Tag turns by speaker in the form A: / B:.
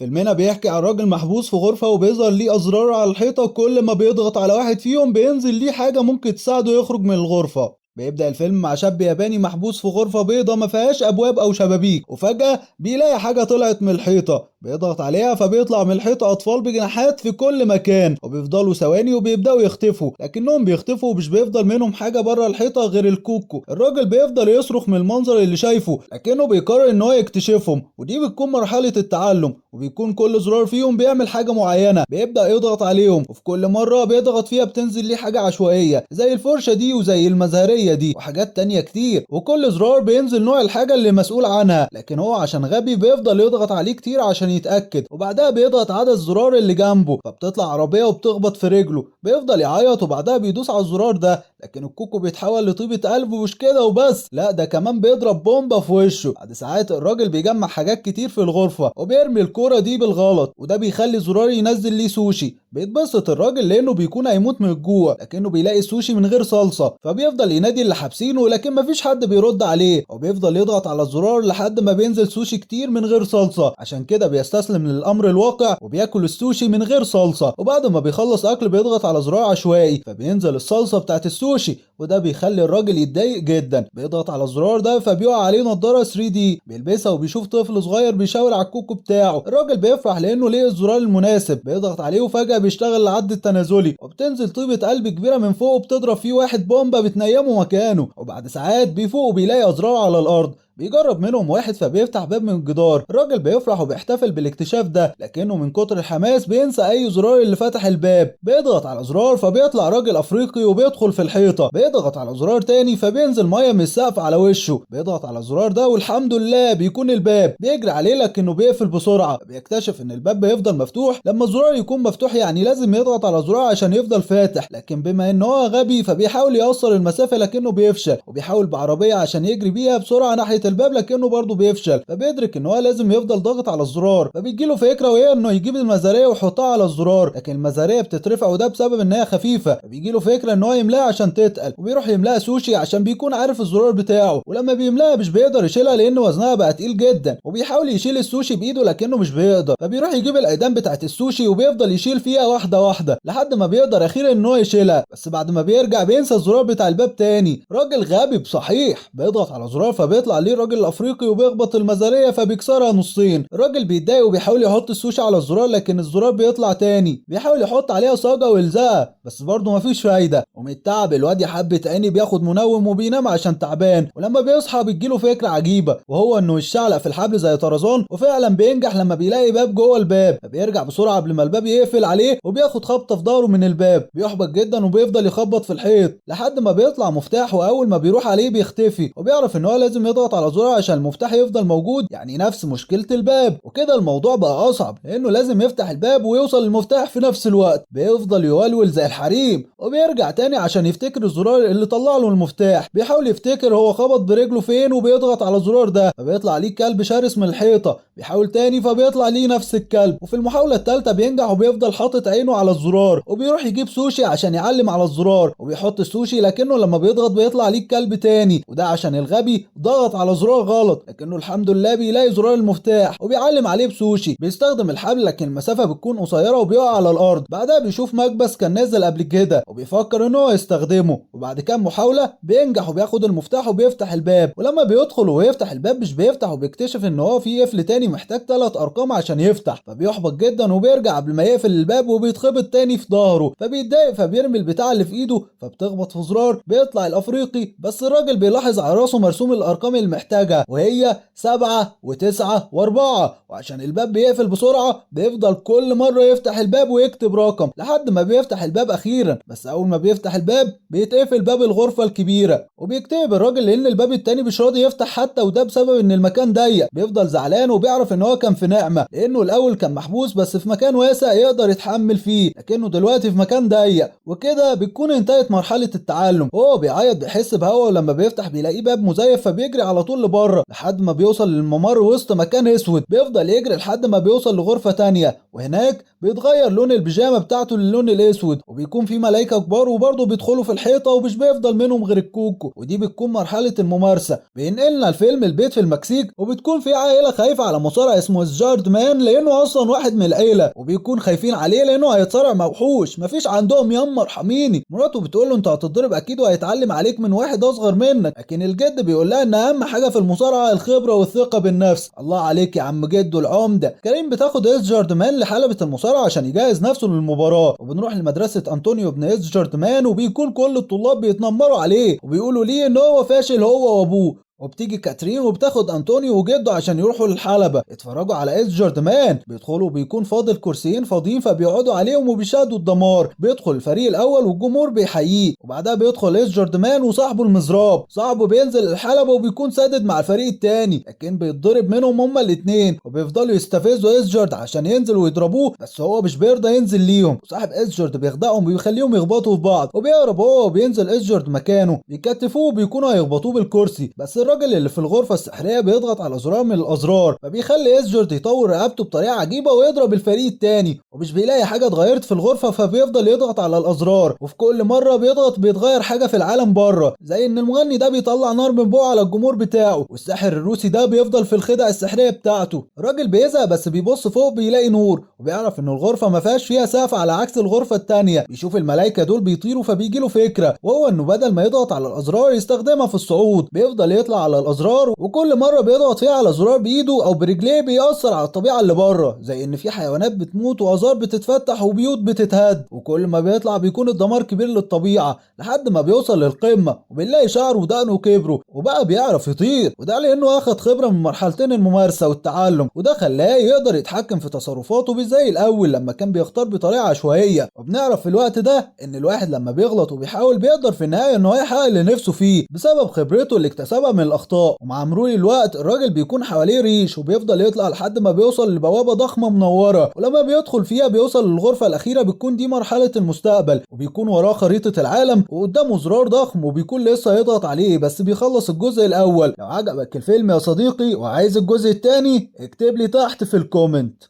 A: فيلمنا بيحكي عن راجل محبوس في غرفة وبيظهر ليه أزرار على الحيطة، كل ما بيضغط على واحد فيهم بينزل ليه حاجة ممكن تساعده يخرج من الغرفة. بيبدأ الفيلم مع شاب ياباني محبوس في غرفة بيضة ما فيهاش أبواب أو شبابيك، وفجأة بيلاقي حاجة طلعت من الحيطة، بيضغط عليها فبيطلع من الحيطة أطفال بجناحات في كل مكان، وبيفضلوا ثواني وبيبدأوا يختفوا، لكنهم بيختفوا ومش بيفضل منهم حاجة بره الحيطة غير الكوكو. الراجل بيفضل يصرخ من المنظر اللي شايفه، لكنه بيقرر إن هو يكتشفهم، ودي بتكون مرحلة التعلم، وبيكون كل زرار فيهم بيعمل حاجة معينة، بيبدأ يضغط عليهم، وفي كل مرة بيضغط فيها بتنزل ليه حاجة عشوائية زي الفرشة دي وزي المزهرية دي وحاجات تانية كتير، وكل زرار بينزل نوع الحاجة اللي مسؤول عنها، لكن هو عشان غبي بيفضل يضغط عليه كتير عشان يتأكد، وبعدها بيضغط عدد الزرار اللي جنبه فبتطلع عربية وبتخبط في رجله، بيفضل يعيط وبعدها بيدوس على الزرار ده، لكن الكوكو بيتحول لطيبة قلب، ومش كده وبس، لا ده كمان بيضرب بومبا في وشه. بعد ساعات الراجل بيجمع حاجات كتير في الغرفة وبيرمي الكرة دي بالغلط، وده بيخلي الزرار ينزل ليه سوشي. بيتبسط الراجل لانه بيكون هيموت من الجوع، لكنه بيلاقي السوشي من غير صلصة، فبيفضل ينادي اللي حابسينه لكن مفيش حد بيرد عليه، وبيفضل يضغط على الزرار لحد ما بينزل سوشي كتير من غير صلصة، عشان كده بيستسلم للامر الواقع وبياكل السوشي من غير صلصة، وبعد ما بيخلص اكل بيضغط على زرار عشوائي فبينزل الصلصة بتاعت السوشي، وده بيخلي الراجل يتضايق جدا. بيضغط على الزرار ده فبيقع عليه نضارة 3D بيلبسها، وبيشوف طفل صغير بيشاور على الكوكو بتاعه. الراجل بيفرح لانه لقى الزرار المناسب، بيضغط عليه وفجأة بيشتغل العد التنازلي، وبتنزل طيبة قلب كبيرة من فوق وبتضرب فيه واحد بومبا بتنيمه مكانه، وبعد ساعات بيفوق وبيلاقي أزرار على الأرض، بيجرب منهم واحد فبيفتح باب من الجدار. الراجل بيفرح وبيحتفل بالاكتشاف ده، لكنه من كتر الحماس بينسى اي زرار اللي فتح الباب. بيضغط على زرار فبيطلع راجل افريقي وبيدخل في الحيطه، بيضغط على زرار تاني فبينزل ميه من السقف على وشه، بيضغط على الزرار ده والحمد لله بيكون الباب، بيجري عليه لكنه بيقفل بسرعه. بيكتشف ان الباب بيفضل مفتوح لما الزرار يكون مفتوح، يعني لازم يضغط على زرار عشان يفضل فاتح، لكن بما ان هو غبي فبيحاول يوصل المسافه لكنه بيفشل، وبيحاول بعربيه عشان يجري بيها بسرعه ناحيه الباب لكنه برضه بيفشل، فبيدرك ان هو لازم يفضل ضاغط على الزرار. فبيجيله فكره وهي انه يجيب المزاريه ويحطها على الزرار، لكن المزاريه بتترفع وده بسبب ان هي خفيفه، فبيجيله فكره ان هو يملاها عشان تتقل، وبيروح يملاها سوشي عشان بيكون عارف الزرار بتاعه، ولما بيملاها مش بيقدر يشيلها لان وزنها بقى تقيل جدا، وبيحاول يشيل السوشي بايده لكنه مش بيقدر، فبيروح يجيب الايدام بتاعت السوشي وبيفضل يشيل فيها واحده واحده لحد ما بيقدر اخيرا ان هو يشيلها، بس بعد ما بيرجع بينسى الزرار بتاع الباب تاني. راجل غبي بصحيح، بيضغط على زرار فبيطلع ليه الراجل الافريقي وبيخبط المزاريه فبيكسرها نصين. الراجل بيتضايق وبيحاول يحط السوشي على الزرار لكن الزرار بيطلع تاني، بيحاول يحط عليها صاجه ويلزقها بس برضه مفيش فايده، ومن التعب الواد يا حبه عيني بياخد منوم وبينام عشان تعبان، ولما بيصحى بتجيله فكره عجيبه وهو انه يشعلق في الحبل زي طرزان، وفعلا بينجح لما بيلاقي باب جوه الباب، فبيرجع بسرعه قبل ما الباب يقفل عليه وبياخد خبطه في ظهره من الباب، بيحبط جدا وبيفضل يخبط في الحيط لحد ما بيطلع مفتاح، واول ما بيروح عليه بيختفي، وبيعرف ان هو لازم يضغط على زرار عشان المفتاح يفضل موجود، يعني نفس مشكله الباب. وكده الموضوع بقى اصعب لانه لازم يفتح الباب ويوصل للمفتاح في نفس الوقت، بيفضل يولول زي الحريم، وبيرجع تاني عشان يفتكر الزرار اللي طلع له المفتاح، بيحاول يفتكر هو خبط برجله فين وبيضغط على الزرار ده فبيطلع ليه كلب شرس من الحيطه، بيحاول تاني فبيطلع ليه نفس الكلب، وفي المحاوله الثالثه بينجح وبيفضل حاطط عينه على الزرار، وبيروح يجيب سوشي عشان يعلم على الزرار وبيحط السوشي، لكنه لما بيضغط بيطلع ليه الكلب تاني، وده عشان الغبي ضغط على زرار غلط، لكنه الحمد لله بيلاقي زرار المفتاح وبيعلم عليه بسوشي. بيستخدم الحبل لكن المسافه بتكون قصيره وبيقع على الارض، بعدها بيشوف مكبس كان نازل قبل كده وبيفكر ان هو يستخدمه، وبعد كام محاوله بينجح وبياخد المفتاح وبيفتح الباب، ولما بيدخل ويفتح الباب مش بيفتح، وبيكتشف ان هو في قفل تاني محتاج 3 ارقام عشان يفتح، فبيحبط جدا وبيرجع قبل ما يقفل الباب وبيتخبط تاني في ظهره، فبيتضايق فبيرمي البتاع اللي في ايده فبتخبط في زرار، بيطلع الافريقي بس الراجل بيلاحظ على راسه مرسوم الارقام اللي محتاجها وهي 7 و9 و4، وعشان الباب بيقفل بسرعه بيفضل كل مره يفتح الباب ويكتب رقم لحد ما بيفتح الباب اخيرا، بس اول ما بيفتح الباب بيتقفل باب الغرفه الكبيره، وبيكتب الراجل لان الباب التاني مش راضي يفتح حتى، وده بسبب ان المكان ضيق. بيفضل زعلان وبيعرف ان هو كان في نعمه لانه الاول كان محبوس بس في مكان واسع يقدر يتحمل فيه، لكنه دلوقتي في مكان ضيق، وكده بتكون انتهت مرحله التعلم. هو بيعيط بيحس بهوا، ولما بيفتح بيلاقيه باب مزيف فبيجري على طول لبره لحد ما بيوصل للممر وسط مكان اسود، بيفضل يجري لحد ما بيوصل لغرفه تانية، وهناك بيتغير لون البيجامه بتاعته للون الاسود، وبيكون في ملايكه كبار وبرضه بيدخلوا في الحيطه ومش بيفضل منهم غير الكوكو، ودي بتكون مرحلة الممارسة. بينقلنا الفيلم البيت في المكسيك، وبتكون في عائلة خايفة على مصارع اسمه سجارد مان لانه اصلا واحد من العيلة، وبيكون خايفين عليه لانه هيتصارع مع وحوش، مفيش عندهم يما ارحميني. مراته بتقول له انت هتتضرب اكيد وهيتعلم عليك من واحد اصغر منك، لكن الجد بيقول لها ان اهم حاجة في المصارعة الخبرة والثقة بالنفس. الله عليك يا عم جدو العمدة. كريم بتاخد اسجارد مان لحلبة المصارعة عشان يجهز نفسه للمباراة، وبنروح لمدرسة انطونيو ابن اسجارد مان، وبيكون كل الطلاب بيتنمروا عليه وبيقولوا ليه ان هو فاشل هو وابوه. وبتيجي كاترين وبتاخد انطونيو وجده عشان يروحوا للحلبة يتفرجوا على اسجارد مان. بيدخلوا بيكون فاضل كرسيين فاضيين فبيقعدوا عليهم وبيشاهدوا الدمار. بيدخل الفريق الاول والجمهور بيحييه، وبعدها بيدخل اسجارد مان وصاحبه المزراب. صاحبه بينزل الحلبة وبيكون سادد مع الفريق التاني، لكن بيتضرب منهم هما الاتنين، وبيفضلوا يستفزوا اسجارد عشان ينزلوا ويضربوه، بس هو مش بيرضى ينزل ليهم. وصاحب اسجارد بيخدعهم وبيخليهم يخبطوا في بعض، وبيهرب هو وبينزل اسجارد مكانه. بيكتفوه وبيكونوا هيخبطوه بالكرسي، بس الراجل اللي في الغرفة السحرية بيضغط على زرار من الأزرار، فبيخلي اسجارد يطور رقبته بطريقة عجيبة ويضرب الفريق التاني. ومش بيلاقي حاجة اتغيرت في الغرفة فبيفضل يضغط على الأزرار، وفي كل مرة بيضغط بيتغير حاجة في العالم بره، زي إن المغني ده بيطلع نار من بوقه على الجمهور بتاعه، والساحر الروسي ده بيفضل في الخدع السحرية بتاعته. الراجل بيزهق بس بيبص فوق بيلاقي نور، وبيعرف إن الغرفة ما فيهاش فيها سقف على عكس الغرفة التانية. بيشوف الملايكة دول بيطيروا فبيجيله فكرة، وهو إنه بدل ما يضغط على الأزرار يستخدمها في الصعود. بيفضل يطلع على الأزرار، وكل مرة بيضغط فيها على زرار بإيده أو برجليه بيأثر على الطبيعة اللي بره، زي إن في حيوانات بتموت وآثار بتتفتح وبيوت بتتهد. وكل ما بيطلع بيكون الدمار كبير للطبيعة لحد ما بيوصل للقمة، وبنلاقي شعره ودقنه كبروا وبقى بيعرف يطير، وده لأنه أخد خبرة من مرحلتين الممارسة والتعلم، وده خلاه يقدر يتحكم في تصرفاته مش زي الأول لما كان بيختار بطريقة عشوائية. وبنعرف في الوقت ده إن الواحد لما بيغلط وبيحاول بيقدر في النهاية إنه يحقق اللي نفسه فيه بسبب خبرته اللي اكتسبها من الأخطاء. ومع مرور الوقت الراجل بيكون حواليه ريش، وبيفضل يطلع لحد ما بيوصل لبوابة ضخمة منورة، ولما بيدخل فيها بيوصل للغرفة الأخيرة بتكون دي مرحلة المستقبل، وبيكون وراه خريطة العالم وقدامه زرار ضخم وبيكون لسه يضغط عليه بس بيخلص الجزء الأول. لو عجبك الفيلم يا صديقي وعايز الجزء التاني اكتب لي تحت في الكومنت.